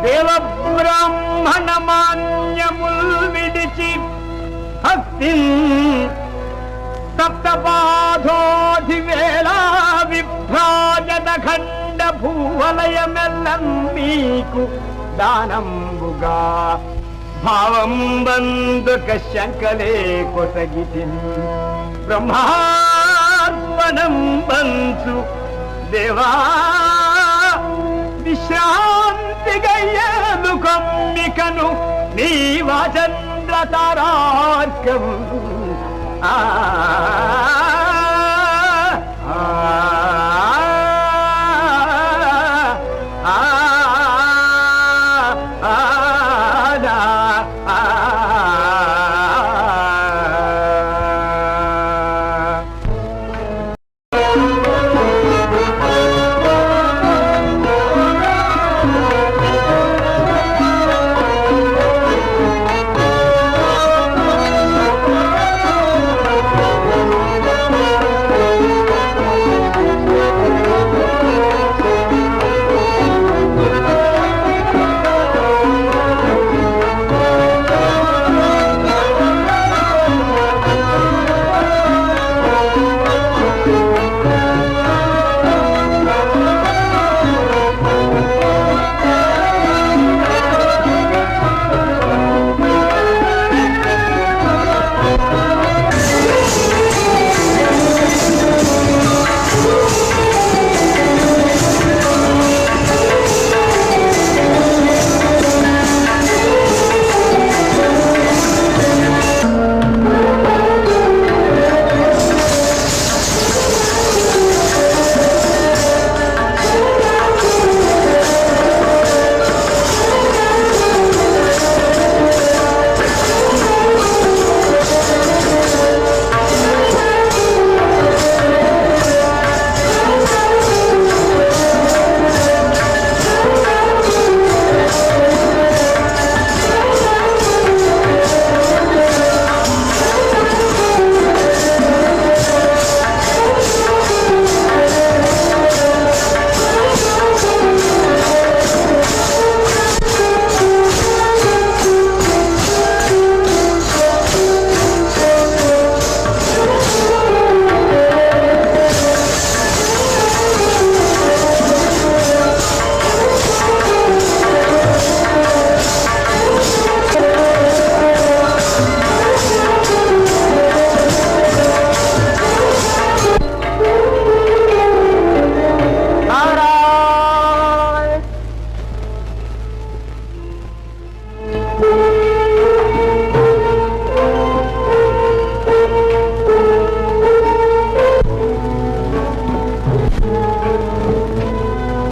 దేవ బ్రాహ్మణ మాన్యముల్ విడిచి భక్తి సప్తపాధోధివేళా విభ్రాజన ఖండ భూవలయమెల్లం మీకు దానంబుగా భావం బంధుక శంకలే కొసగితి బ్రహ్మార్పణం బంచు దేవా విశ్రాంతి గయ్యను కొమ్మికను నీ వాచంద్ర తారార్కం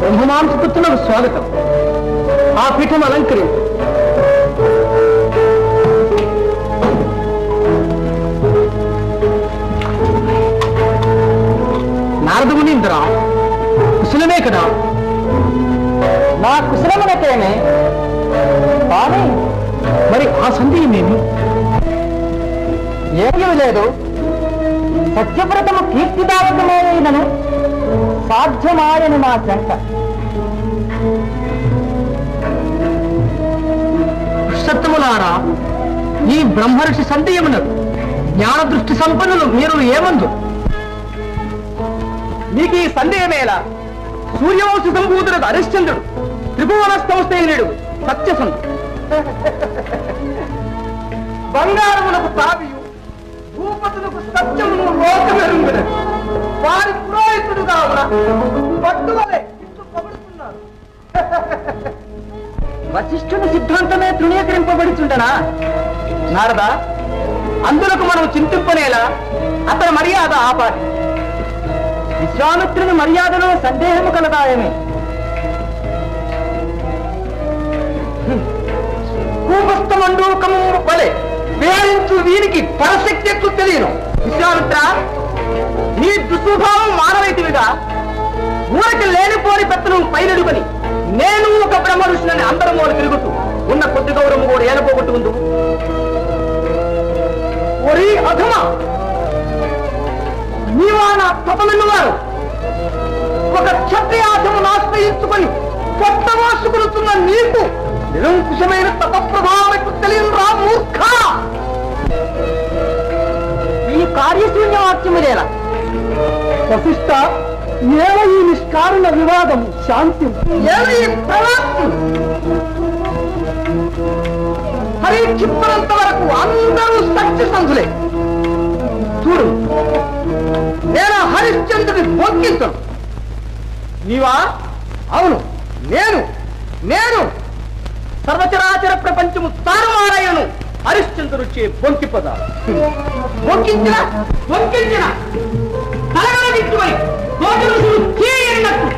బ్రహ్మమాంసపుత్రులకు స్వాగతం. ఆ పీఠం అలంకరించు. నారదమునీంద్ర, కుశలమే కదా? నా కుశలమునకేమే కానీ మరి ఆ సందేహమేమి? ఏమీ లేదు. సత్యవ్రతము కీర్తిదాయకమేనను సాధ్యమాయని నా శంక. సత్యములారా, ఈ బ్రహ్మర్షి సందేహమునకు జ్ఞాన దృష్టి సంపన్నులు మీరు ఏమందు? మీకు ఈ సందేహమేలా? సూర్యవంశ సంభూతులకు హరిశ్చంద్రుడు, త్రిభువన సంస్థయుడు సత్యసంధుడు, బంగారములకు తావియు, భూపతులకు సత్యమును లోకమెరుంగున వారి పురోహితుడుగా పట్టువలే ఇట్లు పొగుడుతున్నారు. వశిష్ఠుని సిద్ధాంతమే తృణీకరింపబడుచుండనా నారదా? అందులకు మనం చింతింపనేలా అతని మర్యాద ఆపాలి. విశ్వామిత్రుని మర్యాదలో సందేహము కలదాయమే. కూపస్థమండూకము వలె వేయించు వీరికి పరశక్తి ఎక్కువ తెలియను. విశ్వామిత్ర, నీ దుస్వభావం మానవైతివిగా ఊరికి లేనిపోని పెత్తను పైనడుకొని నేను ఒక బ్రహ్మ ఋషులని అందరం మూల తిరుగుతూ ఉన్న కొద్ది గౌరవం కూడా ఏలపోగొట్టు ఉంది. ఒరి అధమా, నీవా నా తపమెన్నువారు ఒక క్షత్రియాధమును ఆశ్రయించుకొని కొత్త వాసుకులుతున్న నీకు నిరంకుశమైన తపప్రభావకు తెలియని రా మూర్ఖ. ఈ కార్యశూన్యవాక్యములేలా వశిష్ట, ఏవ ఈ నిష్కారణ వివాదం శాంతి ఏమి ఈ ప్రలాప్తి? పరీక్షించినంత వరకు అందరూ సత్యసంధులే. చూడు, నేను హరిశ్చంద్రుని బొంకించను. నీవా? అవును, నేను సర్వచరాచర ప్రపంచము తారుమారయ్యను హరిశ్చంద్రుచే బొంకిపద. బొంకించిన తలగలగించుకొని కోటరుసులు చేయనట్టు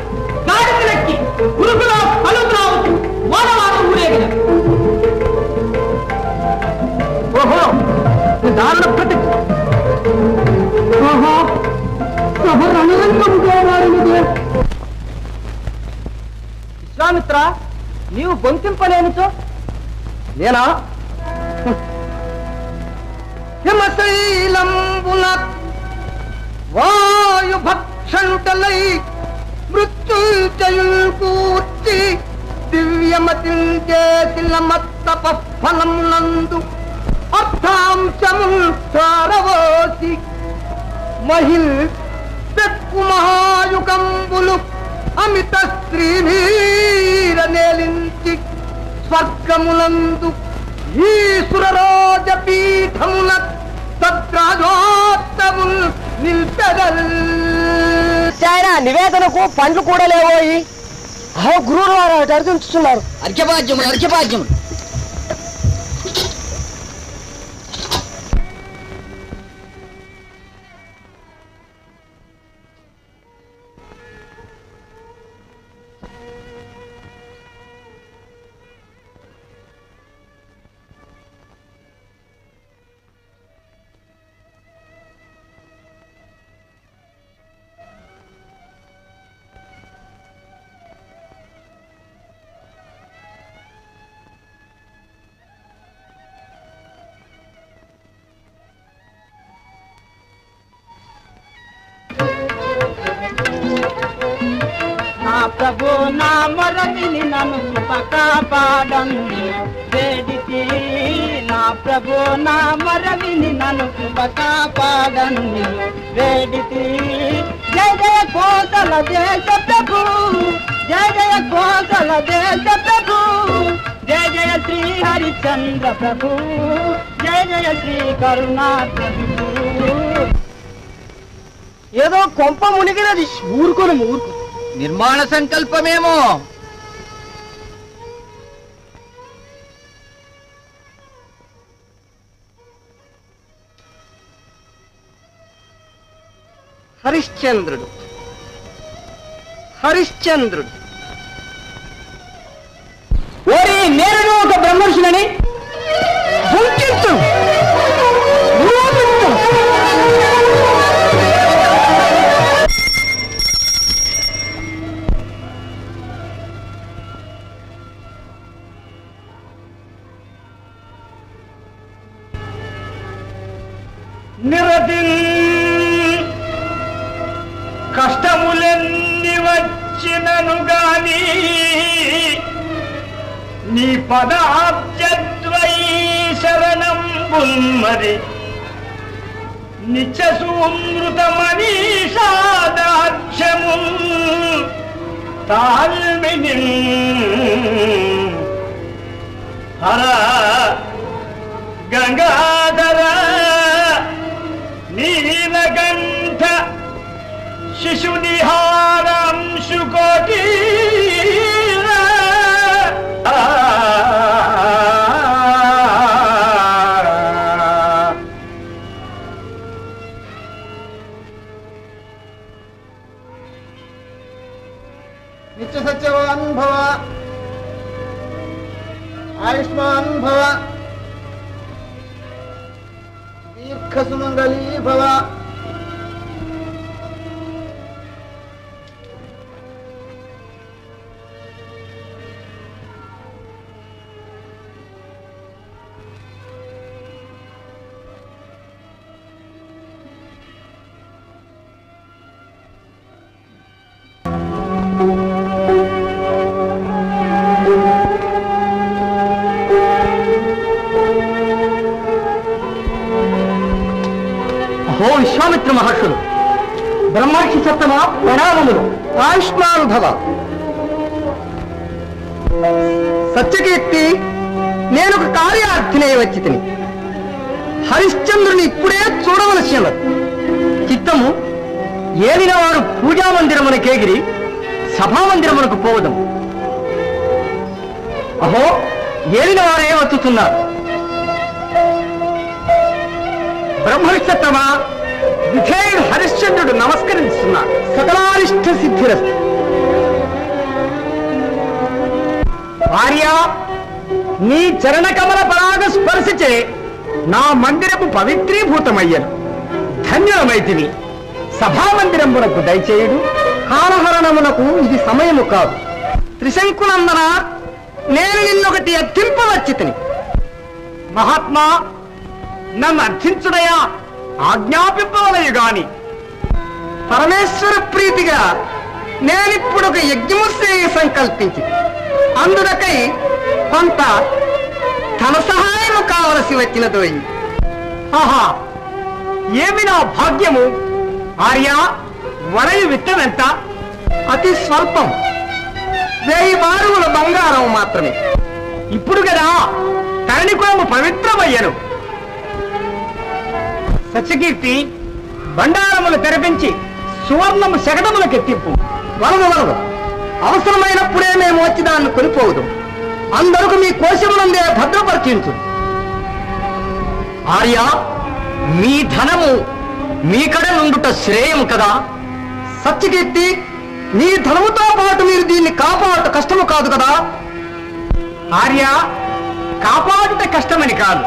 గాడిదలెక్కి గురుకులో కలుగురావచ్చు వాడవాడు ఊరేగిన. ఓహో, దారుణ ప్రతి విశ్వామిత్ర, నీవు బొంకింపలేనుచో నేనా? హిమశైలంబున వాయుభక్షణుటలై మృత్యుంజయుల్ కూర్చి దివ్యమతిల్చేసిలమత్తప ఫలమునందు అర్థాంశముల్ తారవోసి మహిళ పెక్కు మహాయుగంబులు అమిత శ్రీవీర నేలించి స్వర్గములందు ఈశ్వరరాజ పీఠమున తద్రాజోత్తముల్ నిల్పెదల్. నివేదనకు పండ్లు కూడా లేవోయి. గురువులు వారు అర్జించుతున్నారు. అర్ఘ్యపాద్యములు. ప్రభు నా మొరవిని నన్ను కాపాడండి వేడికి. నా ప్రభు నా మొరవిని నన్ను కాపాడండి వేడికి. జయ జయ కోసల దేశ ప్రభు, జయ జయ కోసల దేశ ప్రభు, జయ జయ శ్రీ హరిచంద్ర ప్రభు, జయ జయ శ్రీ కరుణా ప్రభు. ఏదో కొంప మునిగినది. ఊరుకోను నిర్మాణ సంకల్పమేమో. హరిశ్చంద్రుడు ఓరి నేను ఒక బ్రహ్మర్షులని బొంకించు. నిరతిల్ కష్టములెన్ని వచ్చినను గాని నీ పదాబ్జద్వై శరణంబున్మది నిత్య సుమృత మనీషాదాక్షము తాల్మిని హర గంగాధర నీలకంఠ శిశునిహారాంశుకోటి నిత్య సత్యవాన్ భవ, ఆయుష్మాన్ భవ, దీర్ఘ సుమంగళీ భవ. అహో విశ్వామిత్ర మహర్షులు, బ్రహ్మర్షి సత్తమ ప్రణామములు. ఆయుష్మానుభవ. సత్యకీర్తి, నేను ఒక కార్యార్థినే వచ్చి తిని హరిశ్చంద్రుని ఇప్పుడే చూడవలసినది. చిత్తము ఏలిన వారు పూజామందిరమునకేగిరి సభామందిరమునకు పోవడం. అహో ఏలిన వారే వచ్చుతున్నారు. బ్రహ్మరిష్టమా, విధేయుడు హరిశ్చంద్రుడు నమస్కరిస్తున్నారు. సకలారిష్ట సిద్ధిరస్తు. భార్య, నీ చరణకమల పరాగ స్పర్శచే నా మందిరము పవిత్రీభూతమయ్యను. ధన్యులమైతివి. సభామందిరమునకు దయచేయుడు. కాలహరణమునకు ఇది సమయము కాదు. త్రిశంకునందన, నేను నిన్నొకటి అర్థింపవచ్చితిని. మహాత్మా, నన్ను అర్థించుడయా, ఆజ్ఞాపింపవలయు గాని. పరమేశ్వర ప్రీతిగా నేనిప్పుడు ఒక యజ్ఞము సంకల్పించి అందుకై కొంత ధన సహాయము కావలసి వచ్చినదోయి. ఆహా, ఏమి నా భాగ్యము! ఆర్య, వరయు విత్తమెంత? అతి స్వల్పం, 1000 బారువుల బంగారం మాత్రమే. ఇప్పుడు కదా తరణికోము పవిత్రమయ్యను. సత్యకీర్తి, బండారములు తెరపించి సువర్ణము శకటములకెత్తింపు. వలదు, అవసరమైనప్పుడే మేము వచ్చి దాన్ని కొనిపోవదు. అందరకు మీ కోశమునందే భద్రపరిచించు. ఆర్య, మీ ధనము మీకడ నుండుట శ్రేయము కదా. సత్యకీర్తి, మీ ధనముతో పాటు మీరు దీన్ని కాపాడుట కష్టము కాదు కదా. ఆర్య, కాపాడుట కష్టమని కాదు.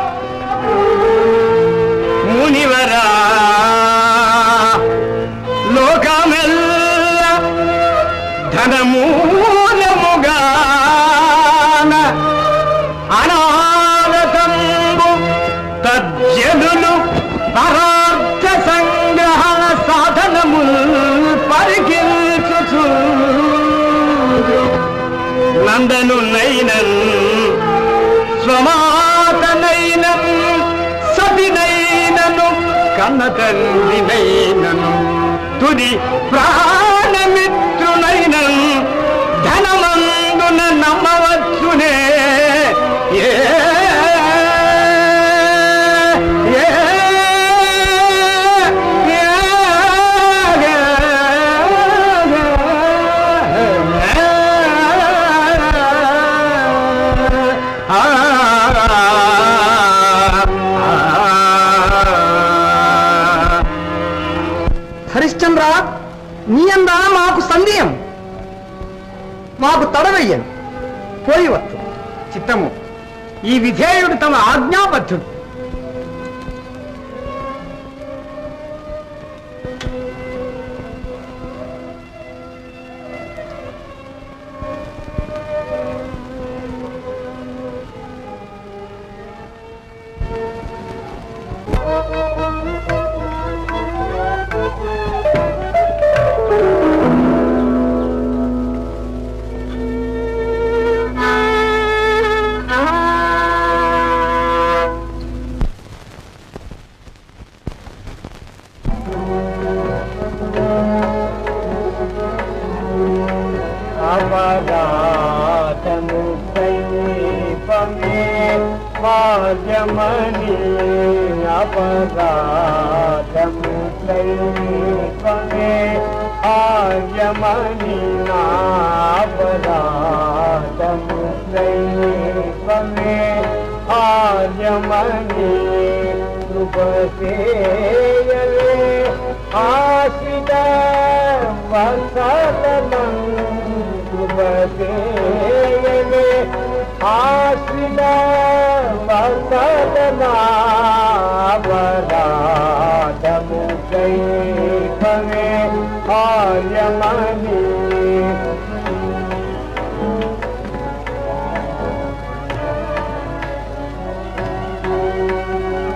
మునివరా, లోకమెల్ల ధనమూలముగాన అనాగతంబు తజ్జనులు పరార్థ సంగ్రహణ సాధనముల్ పరికిల్చుచు నందను నైనన్ స్వమాతనైనన్ సతినైనను కన్న తల్లినైనను తుది ప్రాణమిత్రునైనన్ ధనమందున నమ్మవచ్చునే. హరిశ్చంద్ర, నీ అందా మాకు సందేహం, మాకు తడవయ్యను. పోయివచ్చు. చిత్తము, ఈ విధేయుడు తమ ఆజ్ఞాబద్ధుడు. అవరాధము దైవమే భాగ్యమని, అపరాధము దైవమే భాగ్యమని, అపరాధము దైవమే భాగ్యమని కృపసేయవే ఆశ్రిత వత్సలం. కృపసేయవే ఆశ్రిత వత్సలనావరాధము దైవమే భాగ్యమని.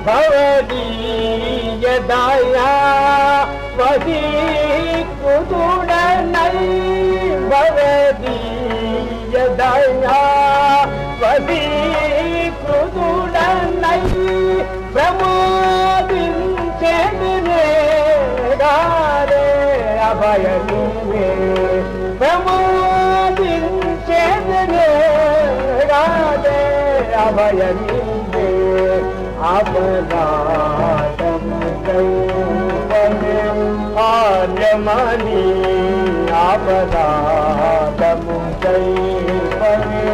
భవదీయ దయా వదీకృతుడనై, భవదీయ దయా వదీకృతుడనై ప్రమోదించెదనే అభయమిందే అపరాధము దైవమే ఆర్యమణి అపరాధము దైవమే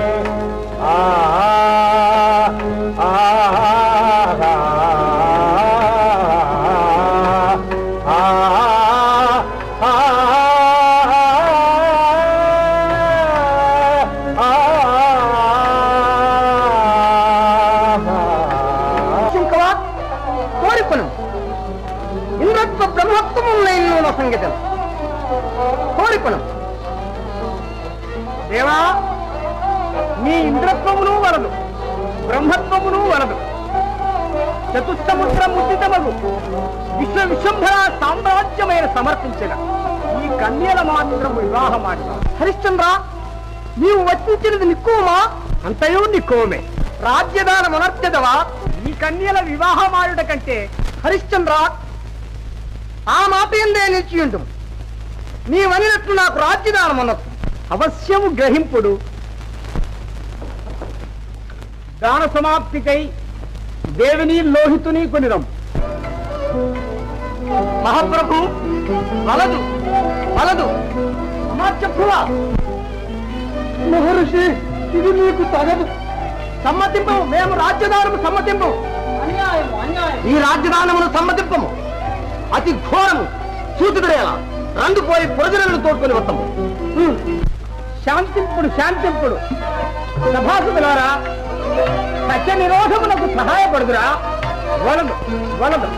ఇంద్రత్వ బ్రహ్మత్వములైన సంగీతం కోరికొనం దేవా నీ ఇంద్రత్వమును వలదు బ్రహ్మత్వమును వలదు చతుస్సముద్ర ముద్దితమగు విశ్వవిశ్వంభర సామ్రాజ్యమైన సమర్పించిన ఈ కన్యల మాత్రం వివాహమాడిన హరిశ్చంద్ర నీవు వర్తించినది నిక్కువమా అంతయూ నిక్కువమే రాజ్యదానమునర్చదవా ఈ కన్యల వివాహమాడుట కంటే హరిశ్చంద్ర ఆ మాట ఎందే నిలిచియుండు నీవనినట్లు నాకు రాజ్యదానమున్నట్టు అవశ్యము గ్రహింపుడు దాన సమాప్తికై దేవిని లోహితుని కొనిరం మహాప్రభు వలదు వలదు చెప్పువా మహర్షి ఇది నీకు తగదు. సమ్మతింపు మేము రాజ్యదానము సమ్మతింపు ఈ రాజ్యదానమును సమ్మతింపము అతి ఘోరము సూచితుడేలా రంగు పోయి ప్రజలను తోడుకొని వస్తాము శాంతింపుడు శాంతింపుడు సభాసులారా సత్య నిరోధమునకు సహాయపడుదురా వలదు వలదు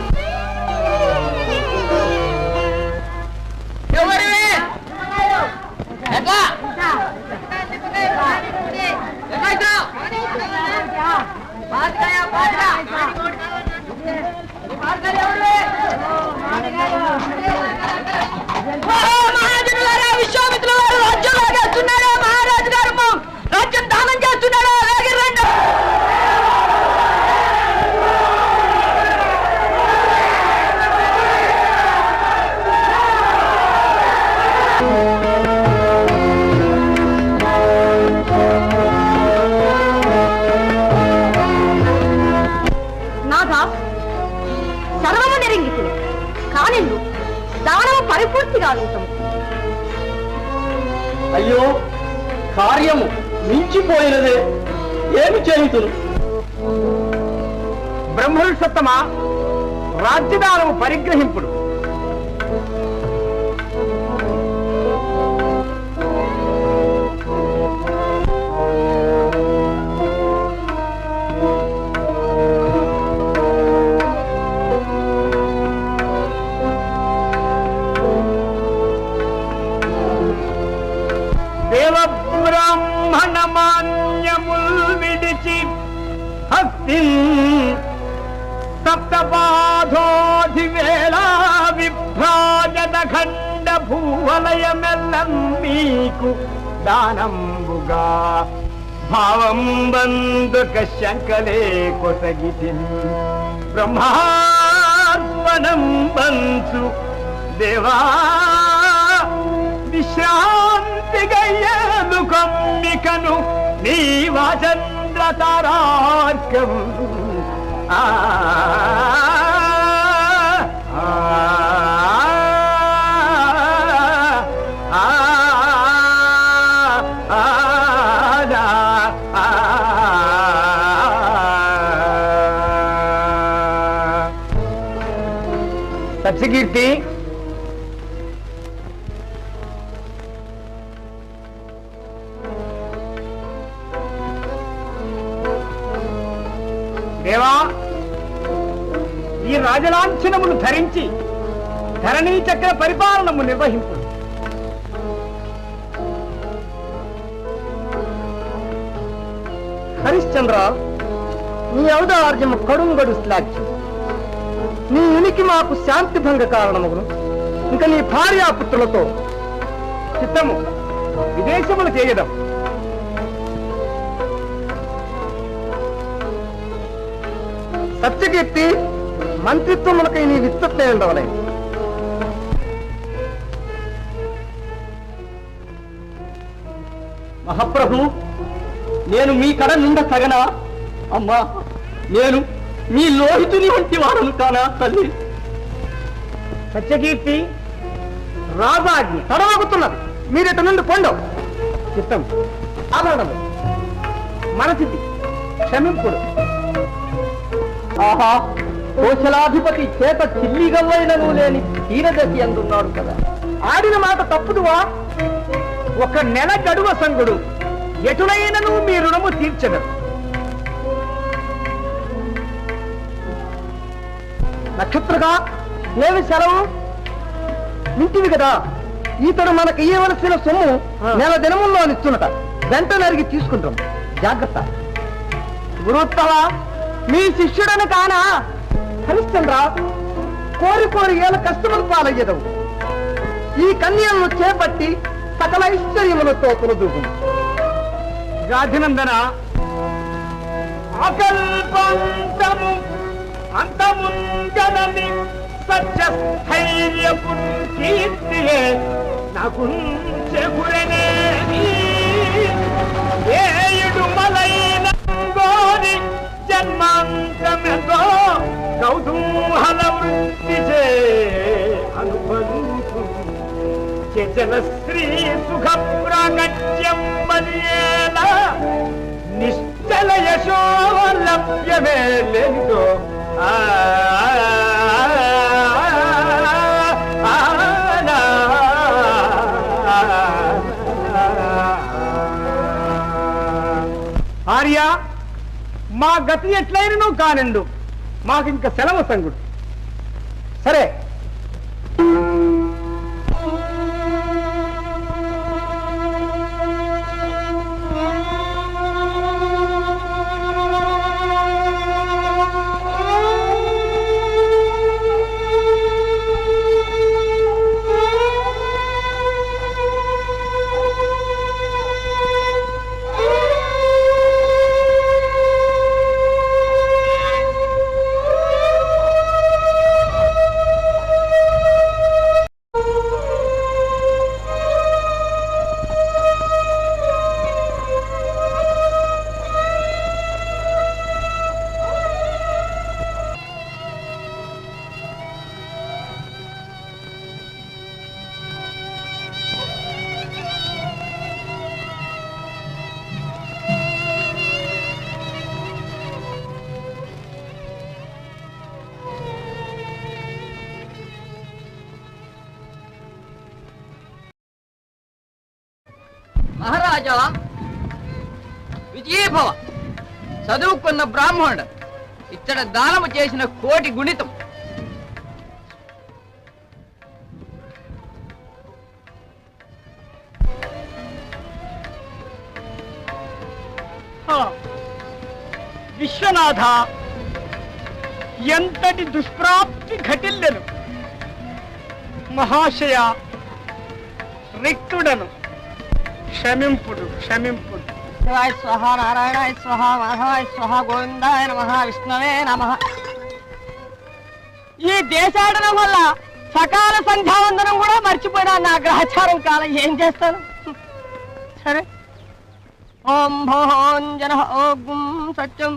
విశ్వామిత్రుల వారు రాజ్యం లాగేస్తున్నాడు మహారాజు గారు రాజ్యం దానం చేస్తున్నాడు అలాగే రండి నాథ సర్వము నెరింగితే కానిండు దానము పరిపూర్తిగా ఉంటాము. అయ్యో కార్యము మించిపోయినదే ఏమి చేయుతును బ్రహ్మరుషత్తమా రాజ్యదానము పరిగ్రహింపుడు బ్రాహ్మణమాన్యముల్ విడిచి హస్తి సప్తపాధోధివేళా విభ్రాజత ఖండ భూవలయమెల్లం మీకు దానంబుగా భావం బంధుక శంకలే కొసగితి బ్రహ్మార్పణం బంచు దేవా విశ్రాంతిగయ్యను కొమ్మికను నీ వాచంద్ర తారార్కం సత్యకీర్తి దేవా ఈ రాజలాంఛనమును ధరించి ధరణీ చక్ర పరిపాలనము నిర్వహింపు హరిశ్చంద్ర నీ ఔదార్యము కడుంగడు శ్లాఘ్యం నీ ఉనికి మాకు శాంతి భంగ కారణమును ఇంకా నీ భార్యాపుత్రులతో చిత్తము విదేశములు చేయడం సత్యకీర్తి మంత్రిత్వములకై నీ విస్తృతే ఉండవలే మహాప్రభు నేను మీ కడ నిండ తగన అమ్మా, నేను మీ లోహితుని వంటి వాడను కానా తల్లి? సత్యకీర్తి, రాజాజ్ఞ తడవగుతున్నది. మీరిట నుండి పొండవు. చిత్తం ఆధారము మనసిద్ధి క్షమింపుడు. ఆహా, కోశలాధిపతి చేత చిల్లిగవ్వైనను లేని తీరదశి అందున్నాడు కదా. ఆడిన మాట తప్పుదువా? 1 నెల గడువ సంగుడు ఎటులైనను మీ రుణము తీర్చగలరు. నక్షత్రగా ఏమి సెలవు ఇంటివి కదా. ఈతడు మనకు ఇయ్యవలసిన సొమ్ము నెల దినముల్లో ఇస్తున్నట. వెంట నరిగి తీసుకుంటాం. జాగ్రత్త. గురుత్తమ, మీ శిష్యుడను కానా? హరిశ్చంద్ర, కోరి కోరి ఏళ్ళ కష్టములు పాలయ్యదవు. ఈ కన్యలను చేపట్టి సకల ఐశ్వర్యములతో కొనదూగును. గాధినందన, అకల్పంతము అంతముంగనని సత్యస్థైర్యపు కీర్తియే నాకు చెగురనేది. ఏయుడు మలైన గోరి జన్మాంతమెతో కౌతూహల వృత్తి చే అనుబంధు జన శ్రీ సుఖ ప్రాగత్యం మర్యేల నిశ్చల యశో లభ్యమే లేదో. ఆర్య, మా గతి ఎట్లయినను కానిండు, మాకింక సెలవు సంగుడు. సరే, మహారాజా విజయభవ. చదువుకున్న బ్రాహ్మణుడు ఇచ్చట దానము చేసిన 1,000,000 గుణితం. విశ్వనాథ, ఎంతటి దుష్ప్రాప్తి ఘటిల్లెను. మహాశయ, రిక్తుడను, క్షమింపుడు క్షమింపుడు. శివాయ స్వహ, నారాయణాయ స్వహ, మాధవాయ స్వహ, గోవిందాయ నమః, విష్ణవే నమః. ఈ దేశాటనం వల్ల సకాల సంధ్యావందనం కూడా మర్చిపోయినా. నా గ్రహచారం కాలం ఏం చేస్తాను? సరే. ఓం భోంజన ఓం సత్యం.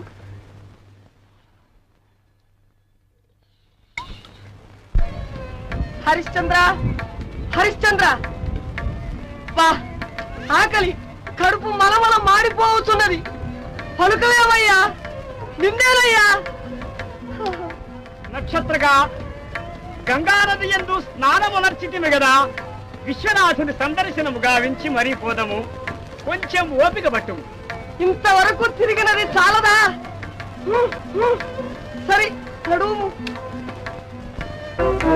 హరిశ్చంద్ర, హరిశ్చంద్ర, బా ఆకలి, కడుపు మలమల మాడిపోతున్నది. పలుకలేవయ్యా, నిన్నేనయ్యా. నక్షత్రగా గంగానది యందు స్నానమునర్చితిమి గదా. విశ్వనాథుని సందర్శనము గావించి మరీ పోదము. కొంచెం ఓపిక పట్టు. ఇంతవరకు తిరిగినది చాలదా? సరే, గడువు.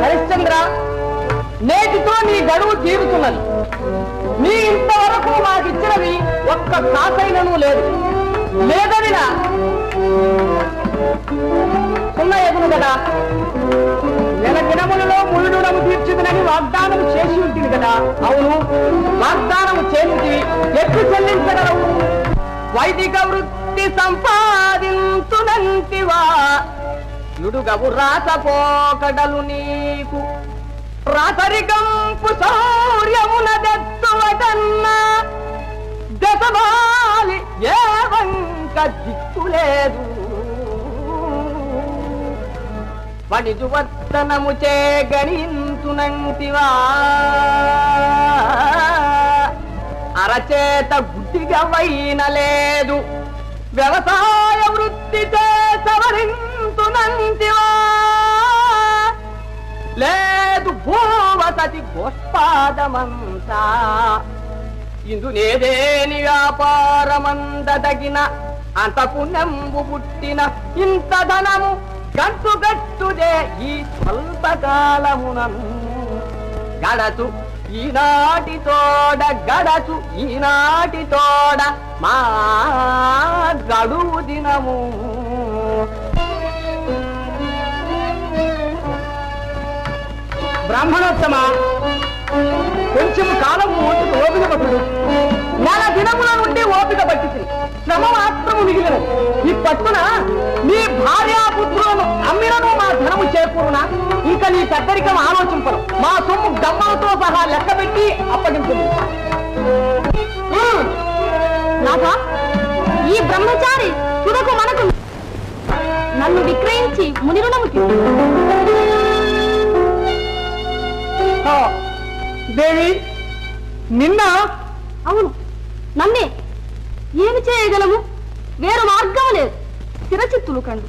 హరిశ్చంద్ర, నేటితో నీ గడువు తీరుతున్నది. నీ ఇంతవరకు మాకిచ్చినది 1 కాసైనను లేదు. లేదనినా సున్న ఎదురు కదా. నెల దినములలో ముళ్ళుడము తీర్చుదనని వాగ్దానం చేసి ఉంటుంది కదా. అవును, వాగ్దానము చేసి ఎట్లు చెల్లించగలవు? వైదిక వృత్తి సంపాదించునంటివా నుడుగవు రాసపోకడలు నీకు. రాసరికంపు శౌర్యమున దెత్తువటన్నా దశమాలి ఏ వంక దిక్కులేదు. వణిజువర్తనము చే గణింతునంటివా అరచేత గుడ్డిగా వైనలేదు. వ్యవసాయ వృత్తి చే సవరింతునంటివా లేదు. భూవసతి గోష్పాదమంతా ఇందునేదేని వ్యాపారమందదగిన అంత పుణ్యంబు పుట్టిన ఇంత ధనము గట్టుగట్టుదే ఈ స్వల్పకాలమునను. గడచు ఈనాటి తోడ గడచు ఈనాటి తోడ మా గడువు దినము. బ్రాహ్మణోత్తమ కొంచెం కాలం ఓపిక పట్టుడు. నెల దినముల నుండి ఓపిక పట్టింది. శ్రమ మాత్రము మిగిలినది. ఈ పట్టున నీ భార్యాపుత్రులను అమ్మినను మా ధనము చేకూరునా? ఇంకా నీ పెద్దరికం ఆలోచింపను. మా సొమ్ము గమ్మలతో సహా లెక్క పెట్టి అప్పగించుంది. నాథా, ఈ బ్రహ్మచారి తుదకు మనకు నన్ను విక్రయించి ముని రుణము దేవి నిన్న. అవును, నన్నే. ఏమి చేయగలము? వేరు మార్గం లేదు. చిరచిత్తులు కండు.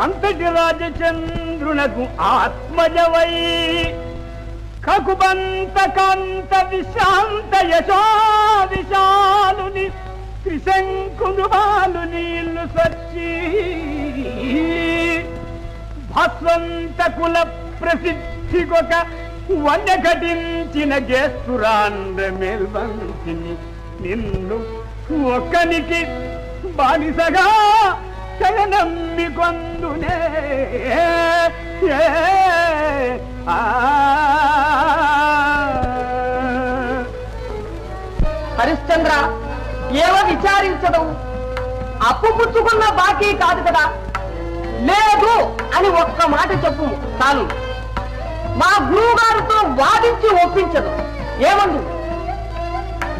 అంతటి రాజచంద్రునకు ఆత్మజవై కకుబంత కాంత విశాంత యశో విశాలుని త్రిశంకును బాలు నీళ్లు సచ్చి భస్వంత కుల ప్రసిద్ధికొక వన్య ఘటించిన గేస్తురాండ్ర మేల్బంతిని నిన్ను ఒక్కనికి బానిసగా నమ్మి కొందునే. హరిశ్చంద్ర, ఏవో విచారించడం అప్పు పుచ్చుకున్న బాకీ కాదు కదా. లేదు అని ఒక్క మాట చెప్పు తాను. మా గురువు గారితో వాదించి ఒప్పించదు. ఏమందు?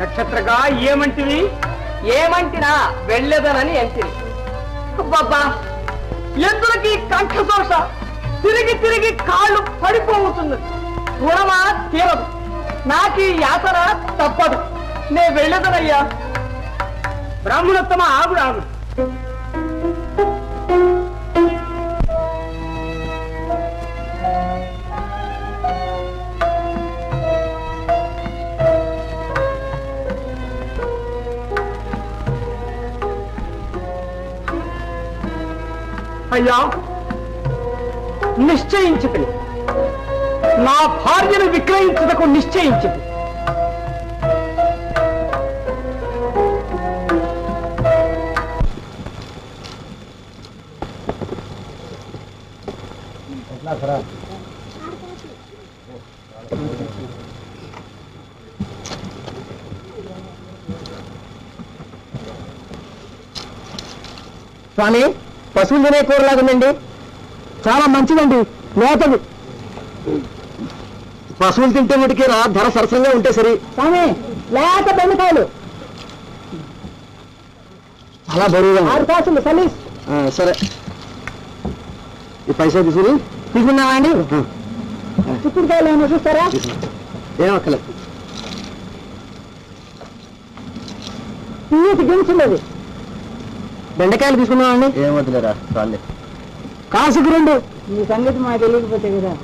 నక్షత్రగా ఏమంటివి? ఏమంటినా వెళ్ళేదనని ఎంతిని. బాబా, ఎందులకి కంఠదోష తిరిగి తిరిగి కాళ్ళు పడిపోతున్నది. రుణమా తీరదు. నాకీ యాతన తప్పదు. నే వెళ్ళదనయ్యా. బ్రాహ్మణోత్తమ ఆగుడు ఆగుడు. అయ్యా, నిశ్చయించుకుని నా భార్యను విక్రయించుటకు నిశ్చయించుకు. స్వామి, పశువులు తినే కూరలాగుందండి. చాలా మంచిదండి. లేతది. పశువులు తింటే మటుకి ధర సరసంగా ఉంటే సరి. స్వామి, లేత బెండకాయలు చాలా బరువుగా 6 కాసులు సలీస్. సరే, ఈ పైసా తీసుకున్నావా అండి? చిక్కుడుకాయలు ఏమో చూస్తారా? ఏమక్కలేదు. గెలుచున్నది. బెండకాయలు తీసుకున్నావా అండి? ఏమవుతులేరా చాలే. కాసుకు 2. ఈ సంగతి మాకు తెలియకపోతే కదా.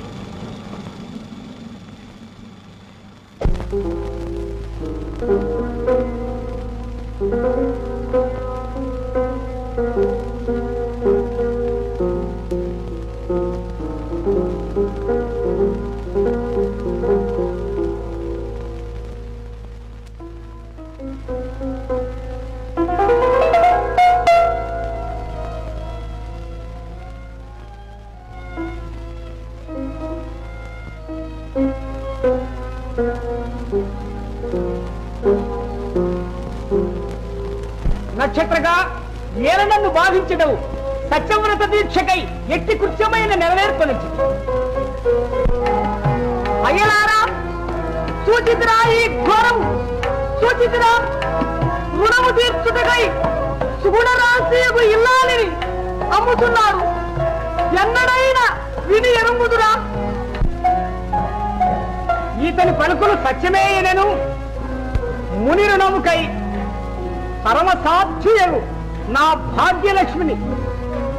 నక్షత్రగా ఏల నన్ను బాధించడవు సత్యవ్రత దీక్షకై ఎట్టి కృత్యమైన నెరవేర్పనొచ్చు. అయ్యలారా, సూచితురా ఈ ఘోరం. సూచితురా రుణము తీర్చుటకై చక్రవర్తియకు ఇల్లాలిని అమ్ముతున్నారు. ఎన్నడైనా విని ఎరుంగుదురా? ఈతని పలుకులు సత్యమేయనను ముని రుణముకై పరమసాధ్యయగు నా భాగ్యలక్ష్మిని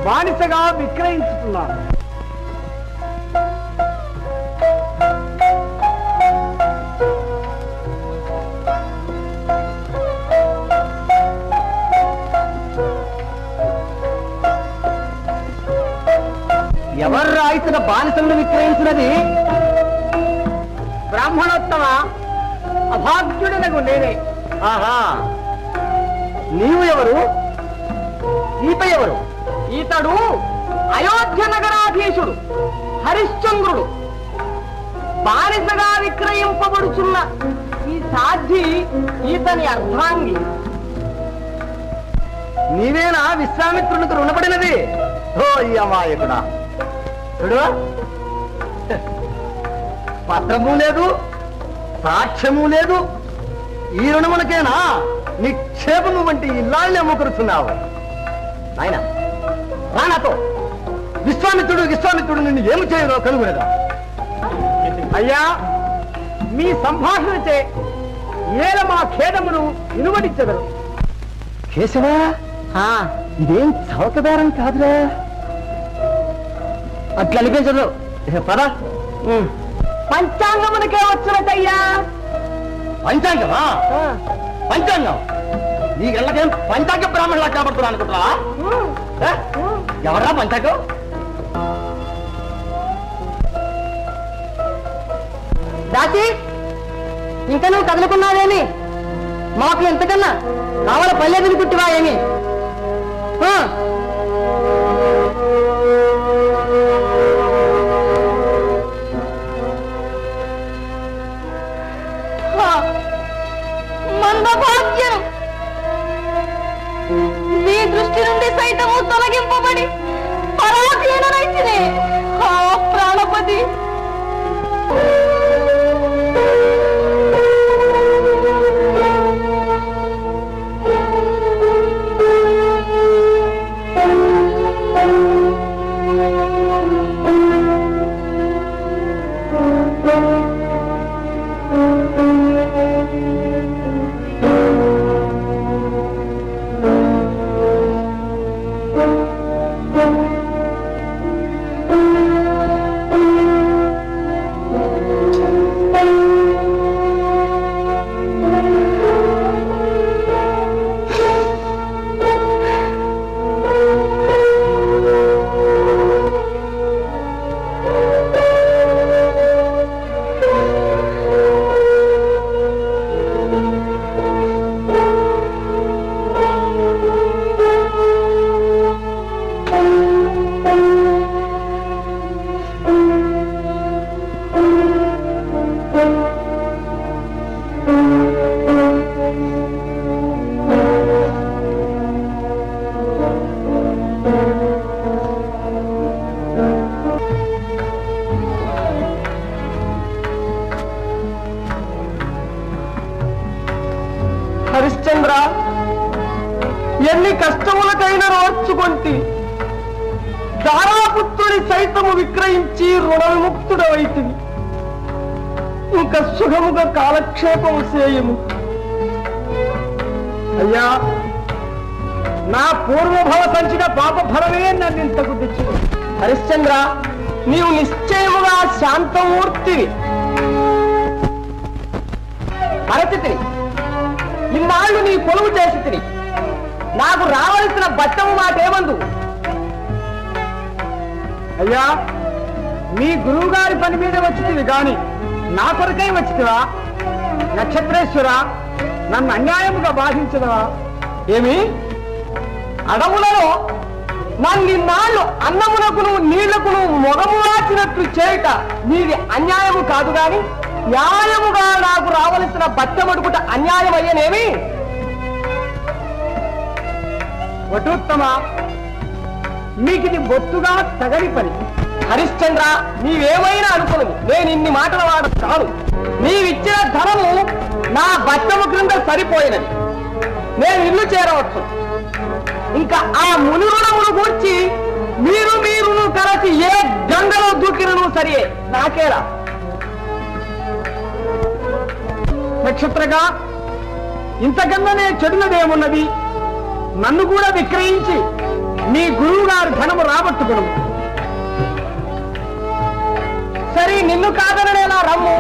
బానిసగా విక్రయించుతున్నాను. ఎవర్రా ఇతర బానిసలను విక్రయించినది? బ్రాహ్మణోత్తమ అభాగ్యుడనగు నేనే. ఆహా, నీవు ఎవరు? ఈత ఎవరు? ఈతడు అయోధ్య నగరాధీశుడు హరిశ్చంద్రుడు. బానిసగా విక్రయింపబడుచున్న ఈ సాధ్వి ఈతని అర్ధాంగి. నీవేనా విశ్వామిత్రునికి రుణపడినది? ఓ ఈ అమాయకుడా, చూడు, పత్రము లేదు, సాక్ష్యము లేదు. ఈ రుణములకేనా నిక్షేపము వంటి ఇల్లాళ్ళే అమ్ముకురుచున్నావు? నాయన రా నాతో. విశ్వామిత్రుడు నిన్ను ఏమి చేయరో కనుగొనగా. అయ్యా, మీ సంభాషణచే ఏల మా ఖేదమును వినువడించగలరు. కేశవా, ఇదేం చౌకబేరం కాదురా. అట్లా అనిపించదు. పద. పంచాంగమునకే వచ్చినట్టయ్యా. పంచాంగమా? పంచాంగం నీకెళ్ళకేం పంచాంగ బ్రాహ్మణులా కాబడుతున్నా అనుకుంటున్నా? ఎవరా పంచాంగం? దాచి, ఇంకా నువ్వు కదులుకున్నావేమి? మాకు ఎంతకన్నా కావాల పల్లె వినుకుంటువా ఏమి? మందభాగ్యం మీ దృష్టి నుండి సైతము తొలగింపబడి పరాధీనరైతినే ఆ ప్రాణపతి. హరిశ్చంద్ర, ఎన్ని కష్టములకైనా రోర్చుకొంటి. దారాపుత్రుడి సైతము విక్రయించి రుణ విముక్తుడవైతివి. ఇంకా సుఖముగా కాలక్షేపము చేయము. అయ్యా, నా పూర్వభవ సంచిన పాప ఫలమే నన్ను ఇంతకు తెచ్చింది. హరిశ్చంద్ర, నీవు నిశ్చయముగా శాంతమూర్తివి. మరచితిని, ఇన్నాళ్ళు నీ కొలువు చేసి తిని నాకు రావలసిన బట్టము మాటేమందు? అయ్యా, మీ గురువు గారి పని మీద వచ్చింది గాని నా కొరకై వచ్చితివా? నక్షత్రేశ్వర, నన్ను అన్యాయముగా బాధించదవా? ఏమి అడవులలో నన్నిన్నాళ్ళు అన్నమునకును నీళ్లకును మొగము వాచినట్లు చేయుట నీది అన్యాయము కాదు గాని న్యాయముగా నాకు రావలసిన బట్టమడుగుట అన్యాయం అయ్యనేమి? వటోత్తమ, మీకిది బొత్తుగా తగని పని. హరిశ్చంద్ర, నీవేమైనా అనుకును, నేను ఇన్ని మాటల వాడు కాదు. నీవిచ్చిన ధనము నా బట్టము క్రింద సరిపోయినది. నేను ఇల్లు చేరవచ్చు. ఇంకా ఆ ముని రుణమును గూర్చి మీరును కలిసి ఏ గంగలో దూకినను సరే నాకేలా. నక్షత్రగా ఇంతకన్నానే చెడునదేమున్నది? నన్ను కూడా విక్రయించి మీ గురువు గారు ధనము రాబట్టుకును. సరే, నిన్ను కాదననేలా రమ్ము.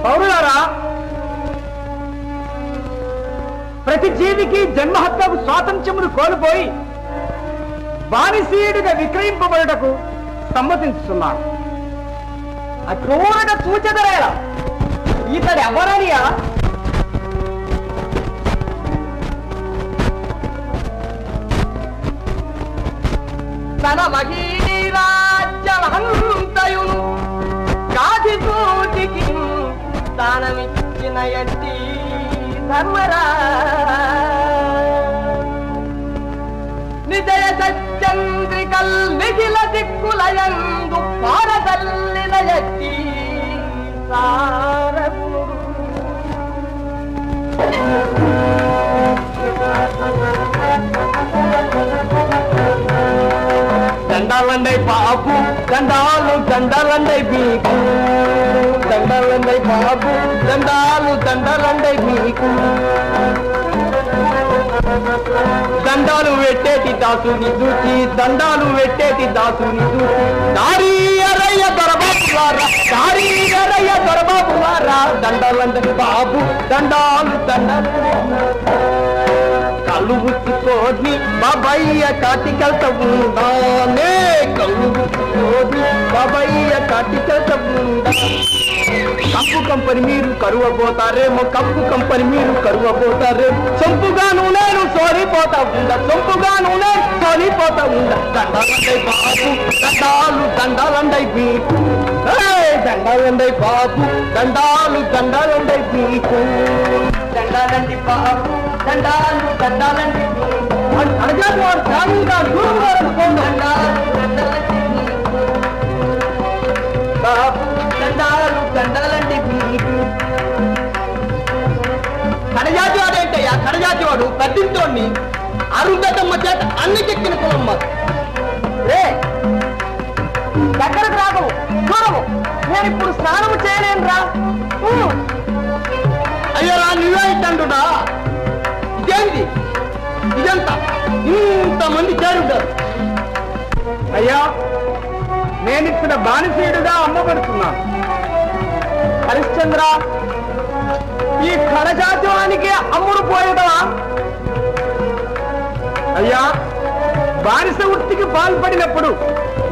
పౌరులారా, ప్రతి జీవికి జన్మహత్యకు స్వాతంత్ర్యమును కోల్పోయి బానిసీయుడిగా విక్రయింపబడుటకు సమ్మతిస్తున్నాను. అక్రూరగా చూచెదరేలా ఇతడు ఎవరనియా? తన మహీరాజ్యమంతయును కాది పూటికి దానమిచ్చిన ఎట్టి ధర్మరా నిజయ సత్యంద్రికల్ మిగిల దిక్కులయందు పారదల్లిన ఎట్టి సారగుడు దండాలండై బాబు, దండాలండై మీకు, దండాలండై బాబు, దండాలండై మీకు. దండాలు పెట్టేటి దాసుని చూసి, దండాలు పెట్టేటి దాసుని చూసి, దారి ఎరయ్య దొరబాబులారా, దారి ఎరయ్య దొరబాబులారా, దండాలండై బాబు, దండాలు కళ్ళు గుచ్చుకోని బాబయ్య కాటికెళ్తా ఉందానే, కళ్ళు గుచ్చుకోని బాబయ్య కాటికెళ్తా ఉందా. కప్పు కంపని మీరు కరువబోతారేమో, కప్పు కంపని మీరు కరువబోతారేమో, సొంపుగాను నేను సోలిపోతా ఉందా, సొంపుగాను నేను సోలిపోతా ఉందా. దండాలండై బాబు, దండాలండై మీకు, దండాలండై బాబు, దండాలండై మీకు, దండాలండి బాబు, దండాలండి అడగాలి వాడు కాదుగా దూరం గారు బాబు, దండాలండి మీకు. కడజాతి వాడు ఏంటయ్యా? కడజాతి వాడు పెద్దింటోడిని అరుంధతమ్మ చేత అన్నికెక్కిన కులమ్మ. రే దగ్గరకు రాగవు, చూడవు. నేను ఇప్పుడు స్నానము చేయలేను రా. అయ్యో రా, నువ్వే ఇట్టంటున్నా. ఇదేంటి ఇదంతా? ఇంతమంది చేరుంటారు. అయ్యా, నేనిక్కడ బానిసీయుడుగా అమ్మబడుతున్నాను. హరిశ్చంద్ర, ఈ కడజాత్యానికి అమ్ముడు పోయేదవా? అయ్యా, బానిస వృత్తికి పాల్పడినప్పుడు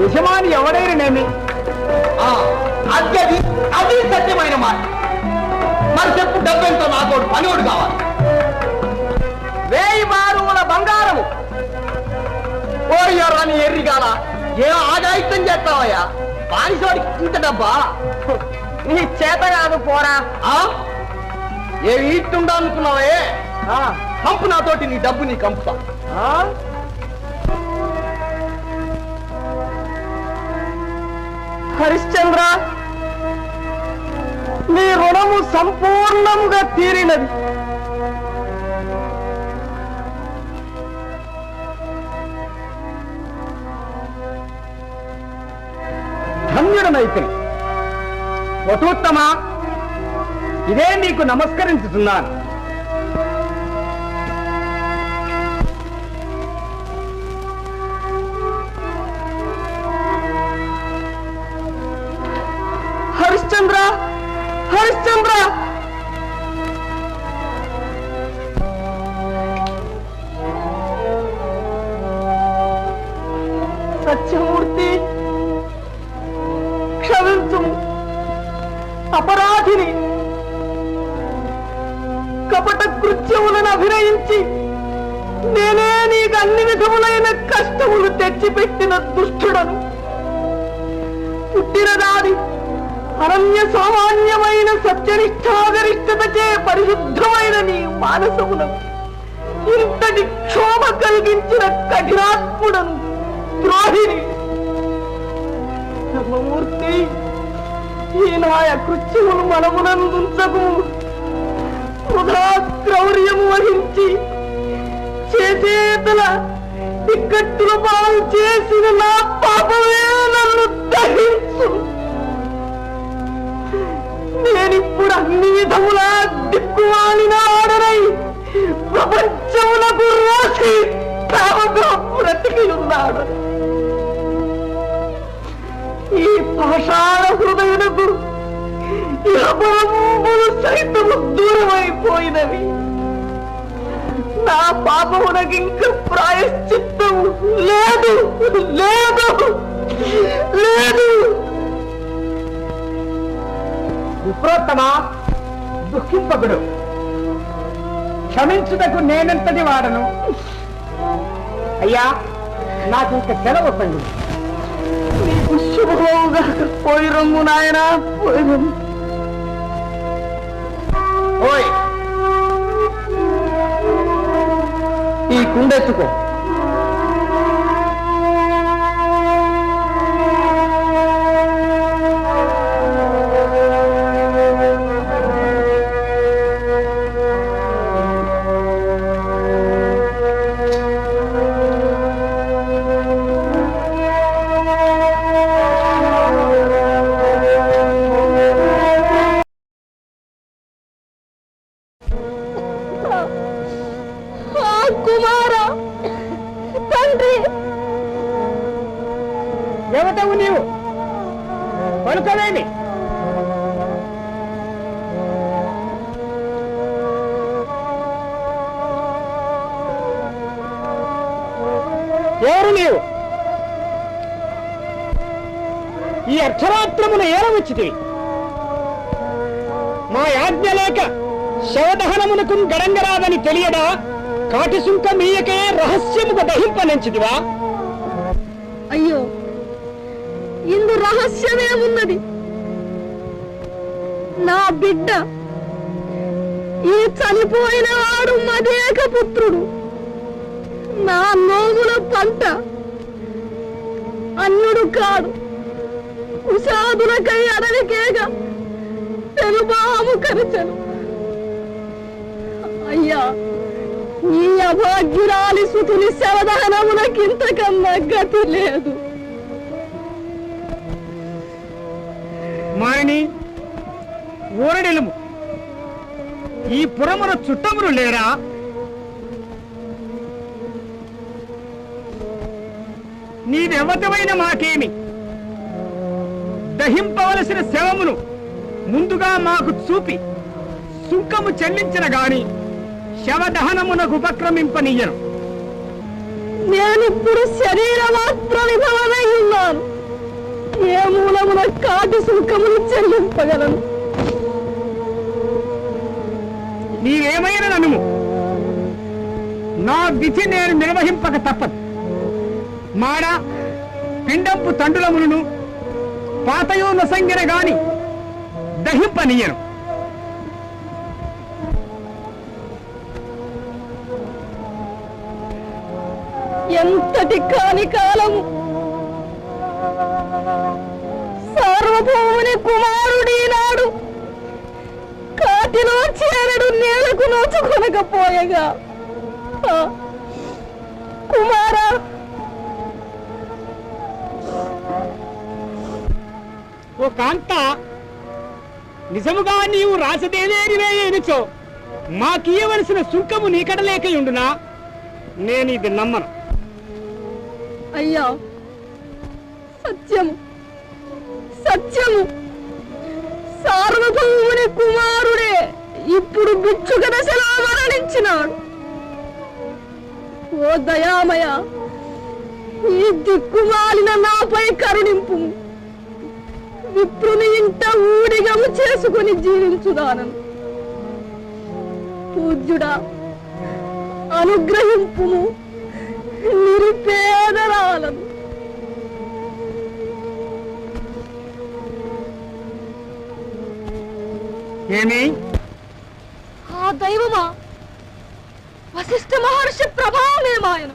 యజమాని ఎవడైననేమి? అది సత్యమైన మాట. మరి చెప్పు, డబ్బెంతో నాతోడు పనివాడు కావాలి. 1000 బారుల బంగారము. ఓయ్యారాని ఎర్రిగాల, ఏం ఆగాయిత్యం చేస్తావయ్యా? బానిసోడికి ఇంత డబ్బా? నీ చేత కాదు పోరా. ఏమి ఇట్టుండా అనుకున్నావే? కంపు నాతోటి నీ డబ్బు నీ కంపుతా. హరిశ్చంద్ర, నీ రుణము సంపూర్ణంగా తీరినది. ధన్యుడనైతే వటోత్తమ, ఇదే నీకు నమస్కరించుతున్నాను. హరిశ్చంద్ర, హరిశ్చంద్ర, సత్యమూర్తి క్షమించు. అపరాధిని కపట కృత్యములను అభినయించి నేనే నీకు అన్ని విధములైన కష్టములు తెచ్చిపెట్టిన దుష్టుడను. పుట్టినదాది అనన్య సామాన్యమైన సత్యనిష్టాగరిష్టతచే పరిశుద్ధమైన నీ మానసములను ఇంతటి క్షోభ కలిగించిన కఠినాత్ముడను, ద్రోహిని. ధర్మమూర్తి, ఈ నాయ కృత్యమును మనమునందుంచకు. వృధా క్రౌర్యము వహించి చేసేతల టిక్కట్టుల పాలు చేసిన నా పాపమే నన్ను దహించు. నేనిప్పుడు అన్ని విధములా దిక్కుమాలిన ఆడనై ప్రపంచమునకు రాసి తాముగా బ్రతికి ఉన్నాడు. ఈ పాషాణ హృదయునకు ఇహపరములు సైతము దూరమైపోయినవి. నా పాపమునకింక ప్రాయశ్చిత్తము లేదు, లేదు, లేదు. విప్రోత్తమా, దుఃఖింపకుడు. క్షమించుటకు నేనెంతటి వాడను. అయ్యా, నాకు ఇంక సెలవు పండు. నీకు శుభంగా పోయి రమ్ము నాయన, పోయి రమ్ము. ఓయ్, ఈ కుండెత్తుకో. కుమారా, తండ్రి, ఏమిటవు నీవు? పలుకవేమి? ఎవరు నీవు? ఈ అర్ధరాత్రమున ఏరవచ్చితివి? మా యాజ్ఞ లేక శవదహనమునకు గడంగరాదని తెలియడా? కాటి సుంక మీయకే రహస్యముగా దహింపనించిదివా? అయ్యో, ఇందు రహస్యమేమున్నది? నా బిడ్డ, ఈ చనిపోయిన వాడు మదేక పుత్రుడు, నా నోముల పంట. అన్యుడు కాడు, కుషాదులకై అడవికేగా తెలుబాము కరిచను. అయ్యా, ఈ అభాగ్యురాలి సుతుని శవదహనమునకింతకన్నా గతి లేదు. మారిని ఊరడెలుము. ఈ పురమున చుట్టములు లేరా? నీవెవతమైన మాకేమి? దహింపవలసిన శవమును ముందుగా మాకు చూపి సుంకము చెల్లించిన గాని శవదహనమునకు ఉపక్రమింపనీయను. నేనిప్పుడు శరీర మాత్ర విభవమై ఉన్నాను. ఏ మూలమున కాటి సుంకమును చెల్లింపగలను? నీవేమైనా నన్ను నా విధి నేను నిర్వహింపక తప్పదు. మాడ పిండంపు తండ్రులములను పాతయో నొసంగిన గాని దహింపనీయను. ఎంతటి కాని కాలము సార్వభౌముని కుమారుడి నాడు కాటిలో చేరడు నేలకు నోచుకొనకపోయగా, కుమారా, ఓ కాంత, నిజముగా నీవు రాసదేవేనివేయనుచో మాకీయవలసిన సుంకము నీకడలేకయుండునా? నేనిది నమ్మను. అయ్యా, సత్యము, సత్యము. సార్వభౌముని కుమారుడే ఇప్పుడు భిక్షుక దశలో మరణించినాడు. ఓ దయామయ, ఈ దిక్కుమాలిన నాపై కరుణింపు. విప్రుని ఇంట ఊడిగము చేసుకుని జీవించుదానను. పూజ్యుడా, అనుగ్రహింపు. నిరుపేదరాలను ఏమి? ఆ దైవమా, వశిష్ఠ మహర్షి ప్రభావమేమాయను.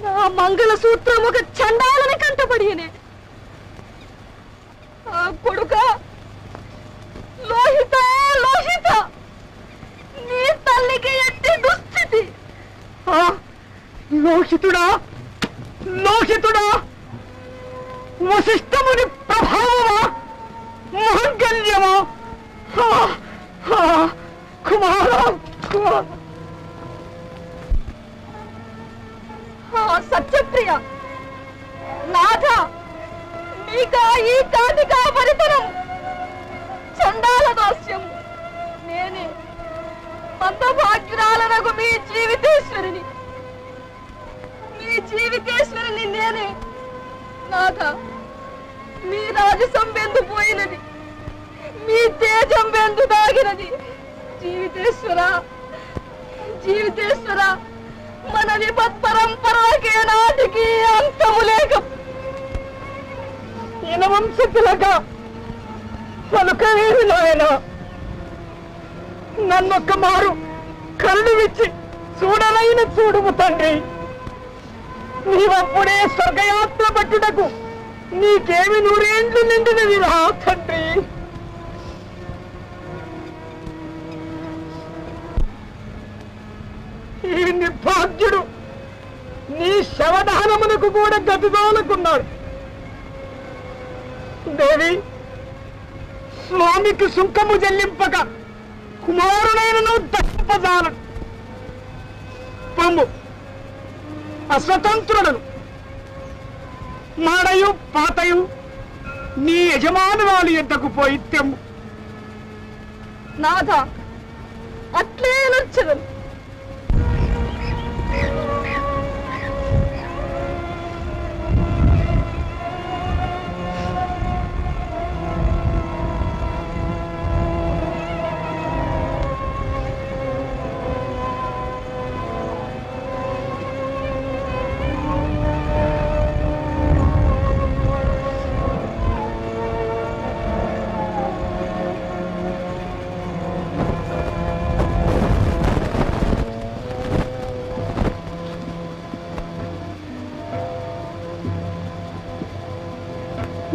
నా మంగళ సూత్రం ఒక చండాలని కంటపడినే. ఆ కొడుక లోహిత, లోహిత, నీ తల్లికి ఎట్టి దుస్థితి. లోహితుడా, లోహితుడా, వశిష్ఠముని ప్రభావమా, మాంగల్యమా? కుమారా, సత్యప్రియ, నాథ, నీకా ఈ కాటికా పరితరం చండాల దోష్యం. నేనే మందభాగ్యురాలనకు మీ జీవితేశ్వరిని, మీ జీవితేశ్వరిని నేనే. నాథ, మీ రాజసం బెందు పోయినది, మీ తేజం బెందు దాగినది. జీవితేశ్వర, జీవితేశ్వర, మన విపత్ పరంపరకే నాటికి అంతము లేక ఇనవంశతులక పలుకవేమి నాయన. నన్నొక్క మారు కళ్ళు విచ్చి చూడలైన చూడుము తండ్రి. నీవప్పుడే స్వర్గయాత్ర పట్టుటకు నీకేమి 100 ఏండ్లు నిండినవి రా తండ్రి. ఈ నిర్భాగ్యుడు నీ శవదహనమునకు కూడా గతిదోలకున్నాడు. దేవి, స్వామికి సుంకము చెల్లింపక కుమారుడైనను దర్శింపజాలను. పొమ్ము, అస్వతంత్రుడను మాడయు పాతయు నీ యజమానురాలు ఎద్దకు పోయి తెమ్ము. నాథ, అట్లే నచ్చదను.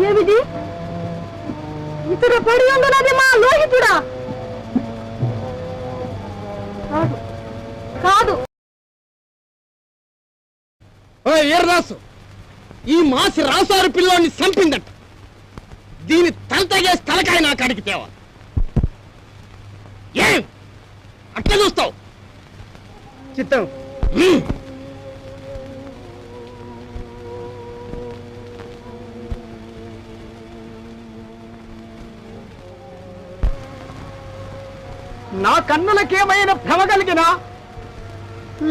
ఏమిటి ఇతడు పడి ఉన్నది మా లోహితుడా? కాదు, కాదు. ఎర్రాసు, ఈ మాసి రాసారు పిల్లోని చంపిందట. దీని తలతగేసి తలకాయ నా కాడికి తేవా. ఏం అట్లా చూస్తావు? చిత్తం. నా కన్నులకేమైనా భ్రమ కలిగినా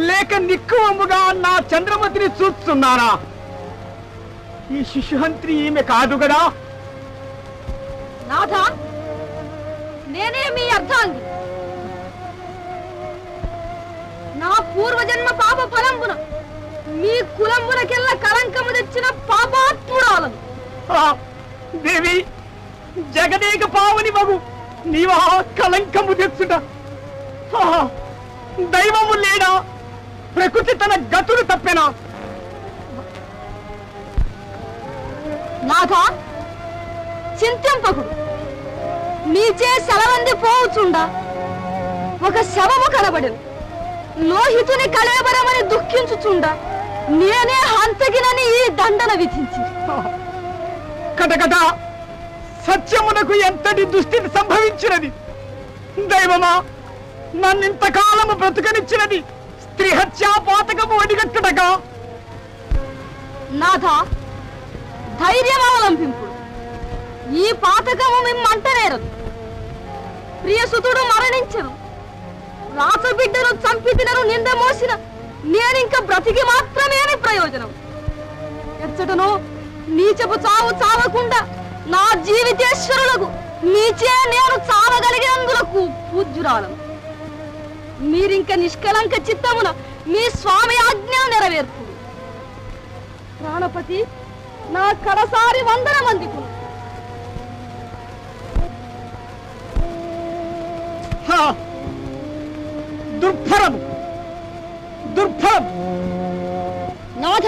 లేక నిక్కువముగా నా చంద్రమతిని చూస్తున్నానా? ఈ శిశుహంత్రి ఈమె కాదు గదా? నాథ, నేనే మీ అర్థాంగి. నా పూర్వజన్మ పాప ఫలంబున మీ కులంబునకెల్ల కలంకము తెచ్చిన పాపాత్మురాలను. దేవి, జగదేక పావని మగు నీవా కలంకము తెచ్చుట? దైవము లేడా? ప్రకృతి తన గతులు తప్పెనా? నాథ, చింతింపకుడు. నీచే సెలవంది పోవుచుండా ఒక శవము కనబడెను. లోహితుని కళేబరమని దుఃఖించుచుండా నేనే హంతగినని ఈ దండన విధించి. కటకట సత్యమునకు ఎంతటి దుస్థితి సంభవించినది! దైవమా, నన్నింతకాలము బ్రతుకనిచ్చినది స్త్రీ హత్యా పాతకము ఒడిగట్టుటగా? నాథ, ధైర్యం అవలంబింపుడు. ఈ పాతకము మిమ్మంటనేరదు. ప్రియసుతుడు మరణించను, రాసబిడ్డను చంపితినను నింద మోసిన నేనింక బ్రతికి మాత్రమే ప్రయోజనం. ఎచ్చటను నీచపు చావు చావకుండా నా జీవితేశ్వరులకు నీచే నేను చావగలిగినందులకు పూజ్యురాలను. మీరింక నిష్కలంక చిత్తమున మీ స్వామి ఆజ్ఞను నెరవేర్పు. ప్రాణపతి, నా కడసారి వందనమందికు. దుర్భరము దుర్భరం. నాథ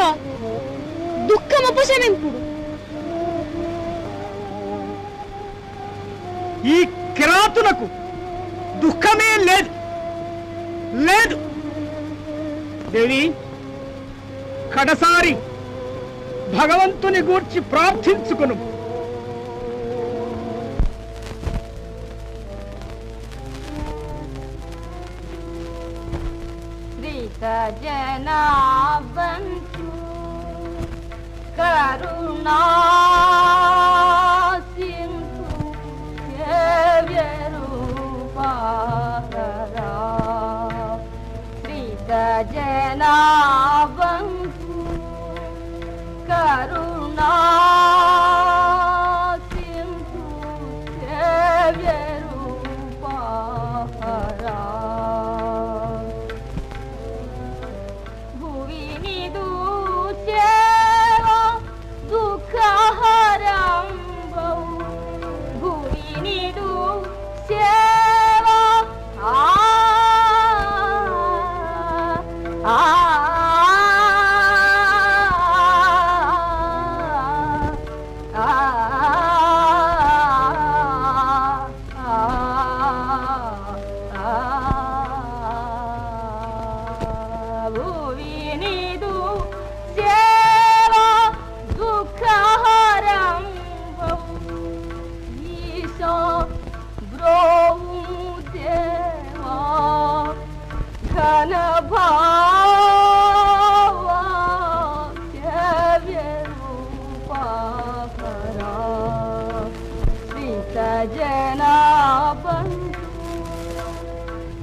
దుఃఖముపశమింపుడు. ఈ కిరాతులకు దుఃఖమే లేదు లేదు. దేవి, కడసారి భగవంతుని గూర్చి ప్రార్థించుకును. జనాబంతు కరుణా సింధు రూపారా శ్రీత జనాబంతు కరుణా సింధు రూపారా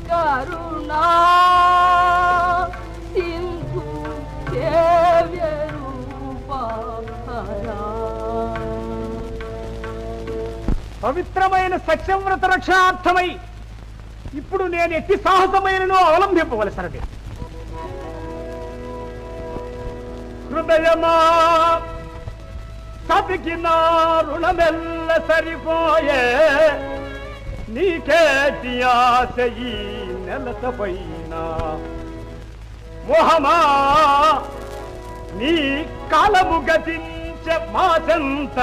కరుణా సింధు రూపారా పవిత్రమైన సత్యవ్రత రక్షార్థమై ఇప్పుడు నేను ఎట్టి సాహసమైనను అవలంబింపవలసినది. హృదయమా సతికి నా రుణమెల్ల సరిపోయే, నీకేటి ఆశ ఈ నెలసపైన. మోహమా నీ కాలము గతించ మాసంత,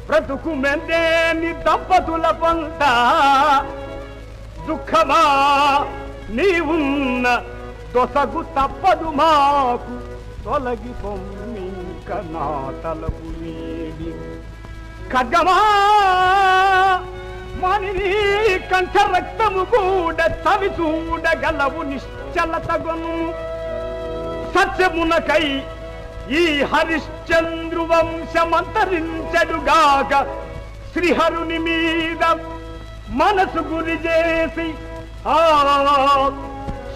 బ్రతుకు మెందేని దంపతుల పంట. దుఃఖమా నీవున్న దొసగు తప్పదు మాకు, తొలగి పొమ్మింక నా తలపు నీడి. ఖడ్గమా మనిని కంఠ రక్తము కూడా చవి చూడగలవు నిశ్చలతగొను. సత్యమునకై ఈ హరిశ్చంద్రు వంశమంతరించడుగాక, శ్రీహరుని మీద మనసు గురి చేసి ఆ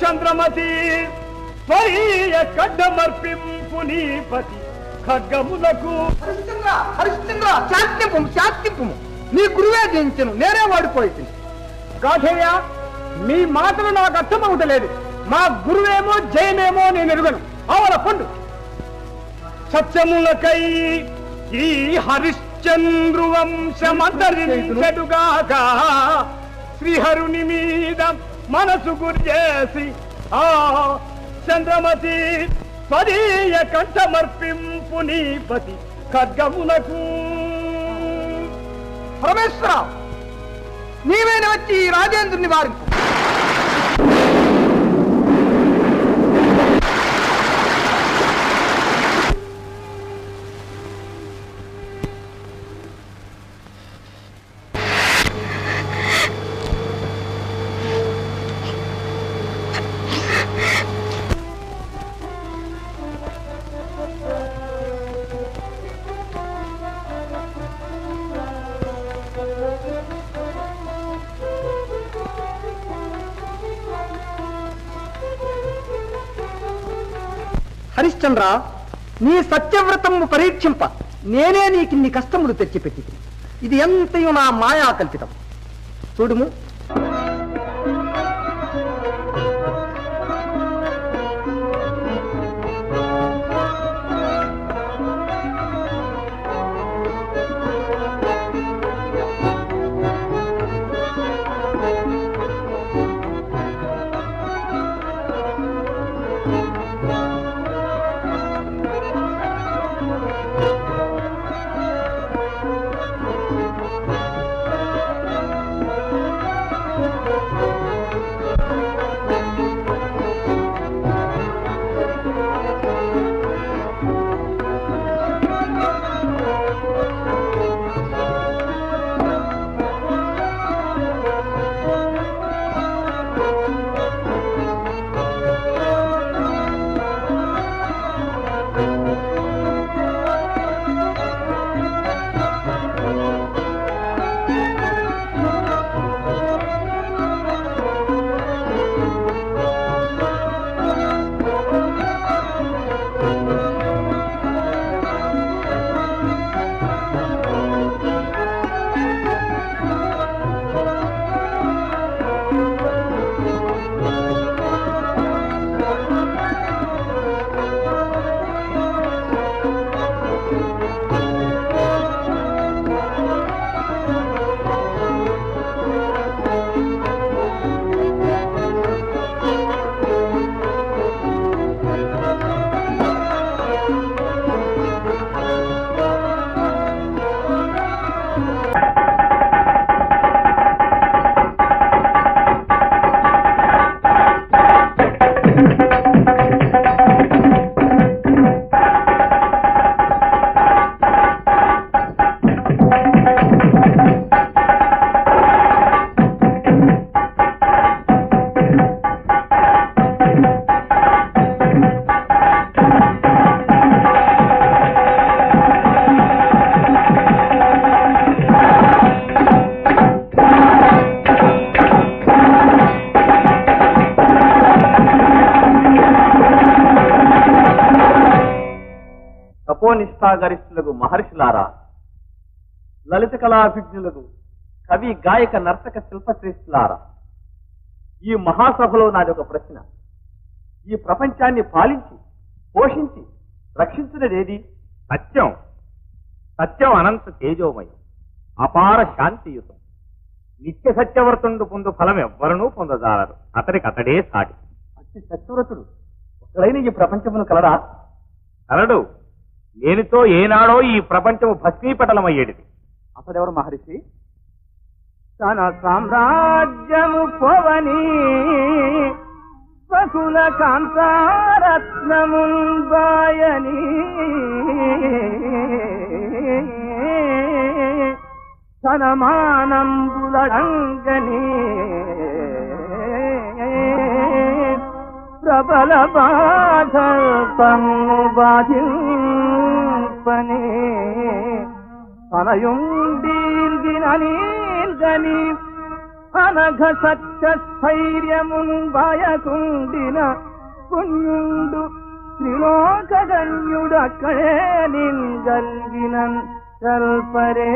చంద్రమతి స్వీయ ఖడ్గమర్పింపు నీపతి ఖడ్గములకు. హరిశ్చంద్ర హరిశ్చంద్ర శాంతింపు శాంతింపు. నీ గురువే జయించను, నేనే వాడిపోయి. గాధేయ, మీ మాటలు నాకు అర్థమవుతలేదు. మా గురువేమో జయమేమో నేను ఎరుగను. అవల పండు. సత్యములకై ఈ హరిశ్చంద్రు వంశమంతరించెడుగాక, శ్రీహరుని మీద మనసు గురి చేసి ఆ చంద్రమతి స్వదీయ కంఠమర్పింపు నీపతి ఖడ్గములకు. పరమేశ్వర, నీవేన వచ్చి ఈ రాజేంద్రుని వారింపు. హరిశ్చంద్ర, నీ సత్యవ్రతము పరీక్షింప నేనే నీకిన్ని కష్టములు తెచ్చిపెట్టి. ఇది ఎంతయు నా మాయా కల్పితం. చూడుము, తపోనిష్టాగరిష్ఠులకు మహర్షులారా, లలిత కళాభిజ్ఞులకు కవి గాయక నర్తక శిల్పశ్రేష్ఠులారా, ఈ మహాసభలో నాది ఒక ప్రశ్న. ఈ ప్రపంచాన్ని పాలించి పోషించి రక్షించినదేది? సత్యం. సత్యం అనంత తేజోమయం, అపార శాంతియుతం. నిత్య సత్యవర్తుండు పొందు ఫలం ఎవ్వరూ పొందజాలరు. అతడికి అతడే సాటి. అతి సత్యవ్రతుడు ఒక్కడైన ఈ ప్రపంచమును కలడా? కలడు. లేనితో ఏనాడో ఈ ప్రపంచము భస్మీపటలమయ్యేది. అతడెవరు మహర్షి? తన సామ్రాజ్యము పోవని బహుళ కాంతారత్నముంబాయని తన మానంబులంగని ప్రబల బాధల్పము బాధింపని తనయుండీల్గినీల్గని అనఘ సత్య స్థైర్యమున్ భయకుండిన పుణ్యుండు త్రిలోకగణ్యుడక్కడే నింగల్గిన కల్పరే.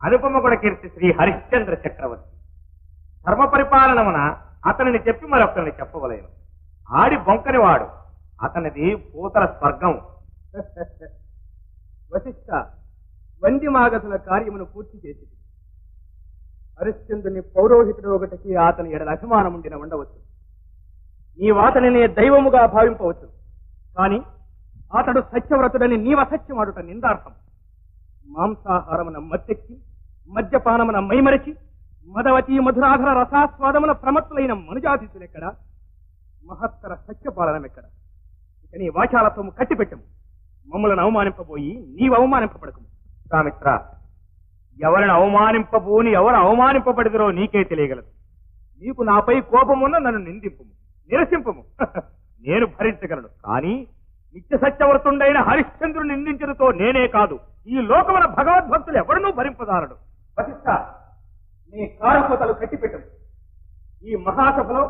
అనుపమగుణ కీర్తి శ్రీ హరిశ్చంద్ర చక్రవర్తి. ధర్మ పరిపాలనమున అతనిని చెప్పి మరొకరిని చెప్పవలేను. ఆడి బొంకని వాడు, అతనిది పూతల స్వర్గం. వశిష్ఠ వందిమాగతుల కార్యమును పూర్తి చేసి హరిశ్చంద్రుని పౌరోహితుడు ఒకటికి అతని ఎడల అభిమానం ఉండిన ఉండవచ్చు. ఈ వాతనినే దైవముగా భావింపవచ్చు. కాని అతడు సత్యవ్రతుడని నీవసత్యమాడుట నిందార్థం. మాంసాహారమున మత్తెక్కి మద్యపానమున మైమరచి మదవతి మధురాధర రసాస్వాదమున ప్రమత్తులైన మనుజాధీశులెక్కడ? మహత్తర సత్యపాలనమెక్కడ? ఇక నీ వాచాలత్వము కట్టిపెట్టము. మమ్మలను అవమానింపబోయి నీవు అవమానింపబడకము. సామిత్ర, ఎవరిని అవమానింపబోని ఎవరు అవమానింపబడిదరో నీకే తెలియగలదు. నీకు నాపై కోపమున్న నన్ను నిందింపము, నిరసింపము, నేను భరించగలను. కానీ నిత్య సత్యవర్తుండైన హరిశ్చంద్రుని నిందించడంతో నేనే కాదు, ఈ లోకమున భగవద్భక్తులు ఎవరినూ భరింపదారడు. వశిష్ఠ, నీ కారకోతలు కట్టిపెట్టము. ఈ మహాసభలో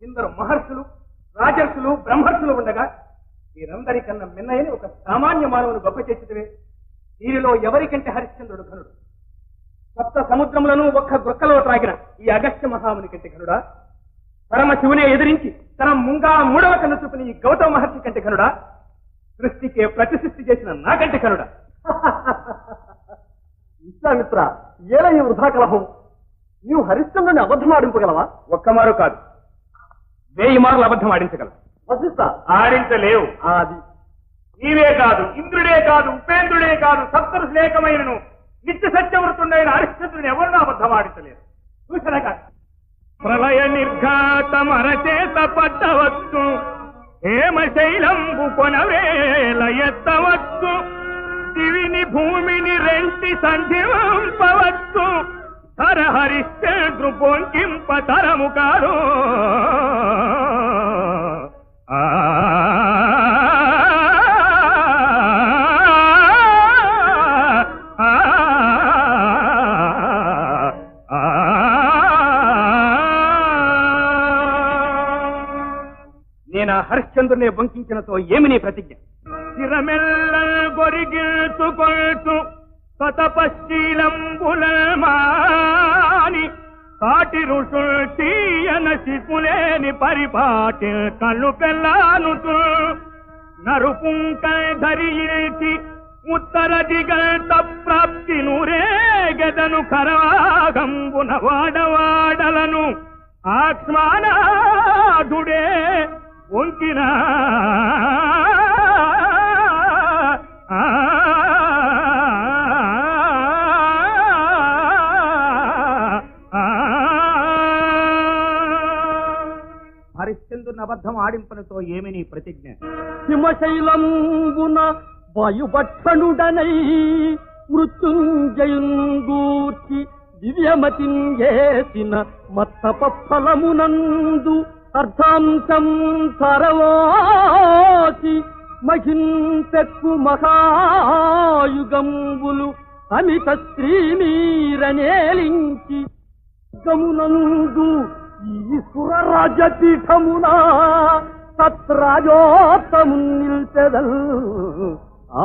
ఇందరు మహర్షులు, రాజర్షులు, బ్రహ్మర్షులు ఉండగా వీరందరికన్నా మిన్నయని ఒక సామాన్య మానవుని గొప్ప చేసినవే. వీరిలో ఎవరికంటే హరిశ్చంద్రుడు ఘనుడు? సప్త సముద్రములను ఒక్క గృక్కలో త్రాగిన ఈ అగస్త్య మహాముని కంటే ఘనుడా? పరమశివునే ఎదిరించి తన ముంగా మూడవ కన్ను చూపిన ఈ గౌతమ మహర్షి కంటే ఘనుడా? సృష్టికే ప్రతిసృష్టి చేసిన నాకంటే ఘనుడా? విశ్వామిత్ర, ఏలా ఈ వృధా కలహం? నీవు హరిశ్చంద్రుని అబద్ధం ఆడింపగలవా? ఒక్కమారు కాదు, 1000 మార్లు అబద్ధం ఆడించగలవు. వశిష్ఠ, ఆడించలేవు. అది నీవే కాదు, ఇంద్రుడే కాదు, ఉపేంద్రుడే కాదు, సప్తఋషులేకమైనను నిత్య సత్యవృతుండైన హరిశ్చంద్రుని ఎవరినో అబద్ధమాడించలేరు. చూసనగా ప్రళయ నిర్ఘాతమరచేత పట్టవచ్చు, హేమశైలంబు కొనవేల ఎత్తవచ్చు, దివిని భూమిని రెంటి సంధింపవచ్చు, హర హరిశ్చంద్రు పొంకింప తరము కారు. నేను హరిశ్చంద్రుని బంకించినతో ఏమి నీ ప్రతిజ్ఞ? చిరమెల్ల గొరిగిల్చుకొల్చు తపశీలంబులమాని కాటి ఋషుల్ తీయన సిపులేని పరిపాటి కళ్ళు పెళ్ళానుతు నరుపుంకై ధరించి ఉత్తర దిగంత ప్రాప్తి నూరేగెదను కరాగంబున వాడవాడలను ఆక్ష్మానాదుడే వంకిన హరిశ్చంద్రుని అబద్ధం ఆడింపనతో ఏమి నీ ప్రతిజ్ఞ? హిమశైలంబున వాయుభక్షణుడనై మృత్యుంజయుంగూర్చి దివ్యమతింగేసిన మత్తప ఫలమునందు అర్ధాంశం తరవాసి మహింపెక్కు మహాయుగంబులు అమిత శ్రీమీరనేలించి గమునందు ఈశ్వర రాజపీఠమునా తత్రాజోత్తము నిల్చెదల్. ఆ